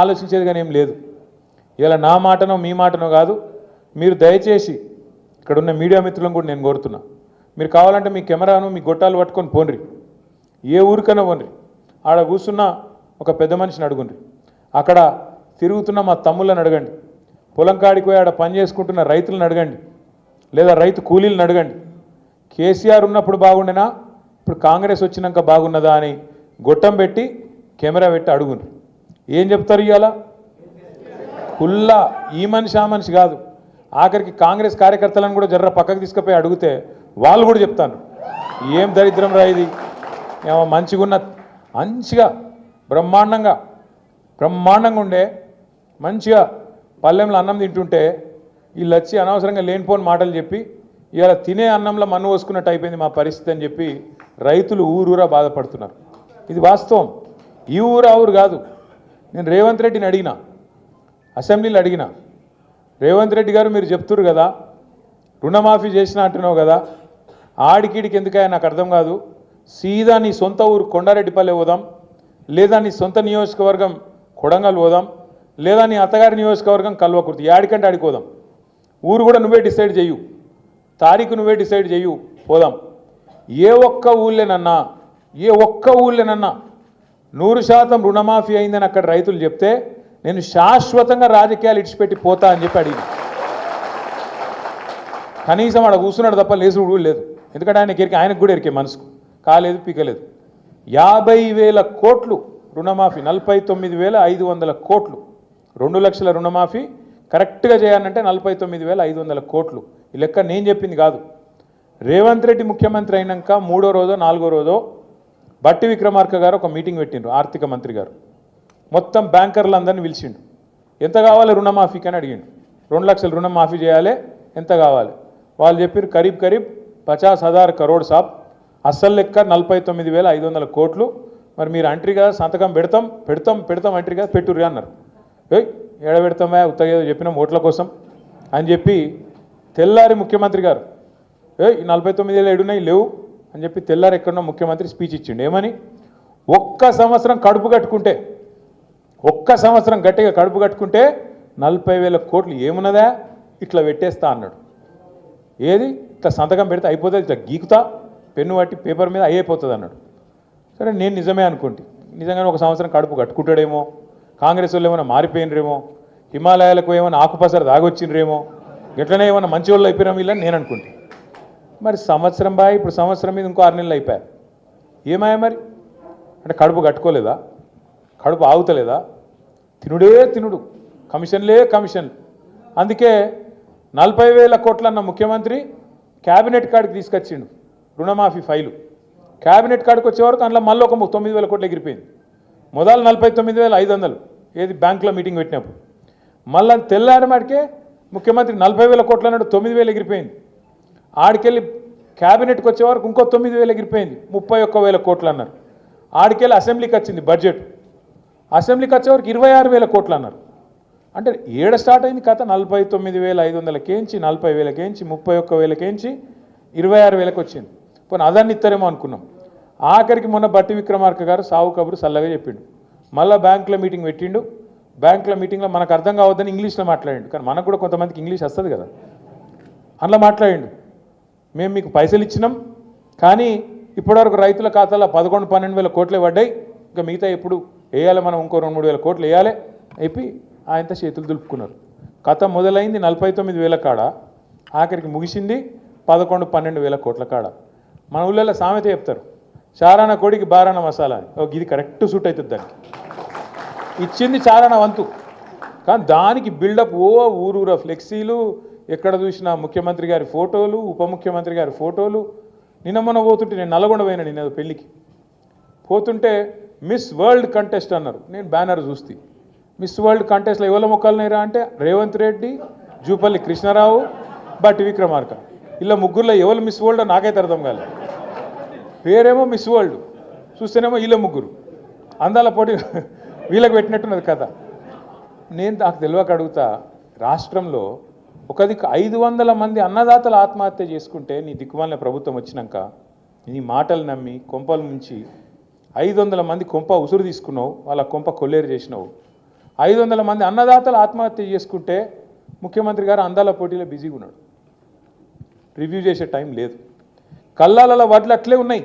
ఆలోచించేది కానీ ఏం లేదు. ఇలా నా మాటనో మీ మాటనో కాదు, మీరు దయచేసి ఇక్కడ ఉన్న మీడియా మిత్రులను కూడా నేను కోరుతున్నా, మీరు కావాలంటే మీ కెమెరాను మీ గొట్టాలు పట్టుకొని పోండ్రి, ఏ ఊరికైనా పోండ్రి, ఆడ కూర్చున్న ఒక పెద్ద మనిషిని అడుగుండ్రి, అక్కడ తిరుగుతున్న మా తమ్ముళ్ళని అడగండి, పొలం కాడికి పోయి ఆడ పని చేసుకుంటున్న రైతులను అడగండి, లేదా రైతు కూలీలను అడగండి. కేసీఆర్ ఉన్నప్పుడు బాగుండేనా, ఇప్పుడు కాంగ్రెస్ వచ్చినాక బాగున్నదా అని గొట్టం పెట్టి కెమెరా పెట్టి అడుగుండ్రి. ఏం చెప్తారు ఇవాళ? కుల్లా ఈ మనిషి ఆ మనిషి కాదు, ఆఖరికి కాంగ్రెస్ కార్యకర్తలను కూడా జర్ర పక్కకు తీసుకుపోయి అడిగితే వాళ్ళు కూడా చెప్తాను ఏం దరిద్రం రా ఇది, ఏమో మంచిగా బ్రహ్మాండంగా ఉండే మంచిగా పల్లెంలో అన్నం తింటుంటే వీళ్ళు వచ్చి అనవసరంగా లేనిపోని మాటలు చెప్పి ఇవాళ తినే అన్నంలో మన్ను పోసుకున్నట్టు అయిపోయింది మా పరిస్థితి అని చెప్పి రైతులు ఊరూరా బాధపడుతున్నారు. ఇది వాస్తవం, ఈ ఊరు ఆ ఊరు కాదు. నేను రేవంత్ రెడ్డిని అడిగినా, అసెంబ్లీలో అడిగినా, రేవంత్ రెడ్డి గారు మీరు చెప్తున్నారు కదా రుణమాఫీ చేసిన అంటున్నావు కదా, ఆడికిడికి ఎందుకయ్యా నాకు అర్థం కాదు, సీదా నీ సొంత ఊరు కొండారెడ్డిపల్లె పోదాం, లేదా నీ సొంత నియోజకవర్గం కొడంగల్ పోదాం, లేదా నీ అత్తగారి నియోజకవర్గం కల్వకుర్తి, యాడికంటే ఆడిపోదాం, ఊరు కూడా నువ్వే డిసైడ్ చెయ్యు, తారీఖు నువ్వే డిసైడ్ చెయ్యు, పోదాం. ఏ ఒక్క ఊళ్ళేనన్నా 100% రుణమాఫీ అయిందని అక్కడ రైతులు చెప్తే నేను శాశ్వతంగా రాజకీయాలు ఇడిచిపెట్టి పోతా అని చెప్పి అడిగి, కనీసం ఆడ కూర్చున్నాడు తప్ప లేసుడు కూడా లేదు. ఎందుకంటే ఆయనకు కూడా ఎరికే మనసుకు కాలేదు పీకలేదు. 50,000 కోట్లు రుణమాఫీ, 49,500 కోట్లు, 2 లక్షల రుణమాఫీ కరెక్ట్గా చేయాలంటే 49,500 కోట్లు. ఈ లెక్క నేను చెప్పింది కాదు. రేవంత్ రెడ్డి ముఖ్యమంత్రి అయినాక 3వ రోజో 4వ రోజో బట్టి విక్రమార్క గారు ఒక మీటింగ్ పెట్టిండ్రు, ఆర్థిక మంత్రి గారు, మొత్తం బ్యాంకర్లందరినీ పిలిచిండు. ఎంత కావాలి రుణమాఫీకి అని అడిగిండు. 2 లక్షల రుణమాఫీ చేయాలి, ఎంత కావాలి? వాళ్ళు చెప్పారు కరీబ్ 50,000 కరోడ్ సాబ్, అస్సలు లెక్క 49,500 కోట్లు. మరి మీరు అంట్రీగా సంతకం పెడతాం అంట్రీగా పెట్టుర్రి అన్నారు. ఏడ పెడతామా, ఉత్తగేదో చెప్పినాం ఓట్ల కోసం అని చెప్పి తెల్లారి ముఖ్యమంత్రి గారు ఈ 49,000 ఏడున్నాయి లేవు అని చెప్పి తెల్లారి ఎక్కడన్నా ముఖ్యమంత్రి స్పీచ్ ఇచ్చిండు. ఏమని? ఒక్క సంవత్సరం గట్టిగా కడుపు కట్టుకుంటే 40,000 కోట్లు ఏమున్నదా ఇట్లా పెట్టేస్తా అన్నాడు. ఏది ఇట్లా సంతకం పెడితే అయిపోతుంది, ఇట్లా గీకుతా పెన్ను పట్టి పేపర్ మీద అయిపోతుంది అన్నాడు. సరే నేను నిజమే అనుకుంటే, నిజంగానే ఒక సంవత్సరం కడుపు కట్టుకుంటాడేమో, కాంగ్రెస్ వాళ్ళు ఏమైనా మారిపోయినరేమో, హిమాలయాలకు ఏమైనా ఆకుపసర దాగొచ్చిండ్రేమో, ఎట్లనే ఏమైనా మంచి వాళ్ళు అయిపోయినా వీళ్ళని నేను అనుకుంటే. మరి సంవత్సరం ఇప్పుడు సంవత్సరం మీద ఇంకో 6 నెలలు అయిపోయాయి. ఏమాయా మరి? అంటే కడుపు కట్టుకోలేదా, కడుపు ఆగుతలేదా, తినుడు కమిషన్లు. అందుకే 40,000 కోట్లు అన్న ముఖ్యమంత్రి క్యాబినెట్ కాడికి తీసుకొచ్చిండు రుణమాఫీ ఫైలు. క్యాబినెట్ కాడికి వచ్చే వరకు అందులో మళ్ళీ ఒక 9,000 కోట్లు ఎగిరిపోయింది. మొదలు 49,500 ఏది బ్యాంకులో మీటింగ్ పెట్టినప్పుడు, మళ్ళీ తెల్లారి మాటికే ముఖ్యమంత్రి 40,000 కోట్లు అన్నాడు, 9,000 ఎగిరిపోయింది. ఆడికెళ్ళి క్యాబినెట్కి వచ్చే వరకు ఇంకో 9,000 ఎగిరిపోయింది, 31,000 కోట్లు అన్నారు. ఆడికెళ్ళి అసెంబ్లీకి వచ్చింది బడ్జెట్, అసెంబ్లీకి వచ్చే వరకు 26,000 కోట్లు అన్నారు. అంటే ఏడ స్టార్ట్ అయింది కథ? 49,500 కేంచి 40,000 కేంచి 31,000 కేంచి 26,000కి వచ్చింది. పోనీ అదాన్ని ఇస్తారేమో అనుకున్నాం. ఆఖరికి మొన్న బట్టి విక్రమార్క గారు సావు కబురు చల్లగా చెప్పిండు. మళ్ళీ బ్యాంకులో మీటింగ్ పెట్టిండు. బ్యాంకులో మీటింగ్లో మనకు అర్థం కావద్దని ఇంగ్లీష్లో మాట్లాడిండు. కానీ మనకు కూడా కొంతమందికి ఇంగ్లీష్ వస్తుంది కదా, అందులో మాట్లాడిండు. మేము మీకు పైసలు ఇచ్చినాం, కానీ ఇప్పటివరకు రైతుల ఖాతాలో 11-12 కోట్లే పడ్డాయి, ఇంకా మిగతా ఎప్పుడు వేయాలి, మనం ఇంకో 2-3 కోట్లు వేయాలి చెప్పి ఆయనతో చేతులు దులుపుకున్నారు. కథ మొదలైంది 49,000 కాడ, ఆఖరికి ముగిసింది 11-12 కోట్ల కాడ. మన ఊళ్ళో సామెత చెప్తారు, చారాన కోడికి బారాన మసాలా అని. ఇది కరెక్ట్ సూట్ అవుతుంది దానికి. ఇచ్చింది చారాన వంతు, కానీ దానికి బిల్డప్ ఊరూరా ఫ్లెక్సీలు, ఎక్కడ చూసినా ముఖ్యమంత్రి గారి ఫోటోలు, ఉప ముఖ్యమంత్రి గారి ఫోటోలు. నిన్న మొన్న పోతుంటే, నేను నల్గొండ పోయినా నిన్న పెళ్ళికి పోతుంటే మిస్ వరల్డ్ కంటెస్ట్ అన్నారు. నేను బ్యానర్ చూస్తే మిస్ వరల్డ్ కంటెస్ట్లో ఎవరి మొక్కలున్నాయిరా అంటే రేవంత్ రెడ్డి, జూపల్లి కృష్ణారావు, బట్టి విక్రమార్క. ఇలా ముగ్గురులో ఎవరు మిస్ వరల్డ్ నాకైతే అర్థం కాలేదు. పేరేమో మిస్ వరల్డ్, చూస్తేనేమో వీళ్ళ ముగ్గురు అందాల పోటీ వీళ్ళకి పెట్టినట్టున్నది కథ. నేను నాకు తెలియక అడుగుతా, రాష్ట్రంలో ఒక దిక్కు 500 మంది అన్నదాతలు ఆత్మహత్య చేసుకుంటే నీ దిక్కుమాలిన ప్రభుత్వం వచ్చినాక నీ మాటలు నమ్మి కొంపల నుంచి 500 మంది కొంప ఉసురు తీసుకున్నావు, వాళ్ళ కొంప కొల్లేరు చేసినావు. 500 మంది అన్నదాతలు ఆత్మహత్య చేసుకుంటే ముఖ్యమంత్రి గారు అందాల పోటీలో బిజీగా ఉన్నాడు, రివ్యూ చేసే టైం లేదు. కల్లాల వడ్లు అట్లే ఉన్నాయి.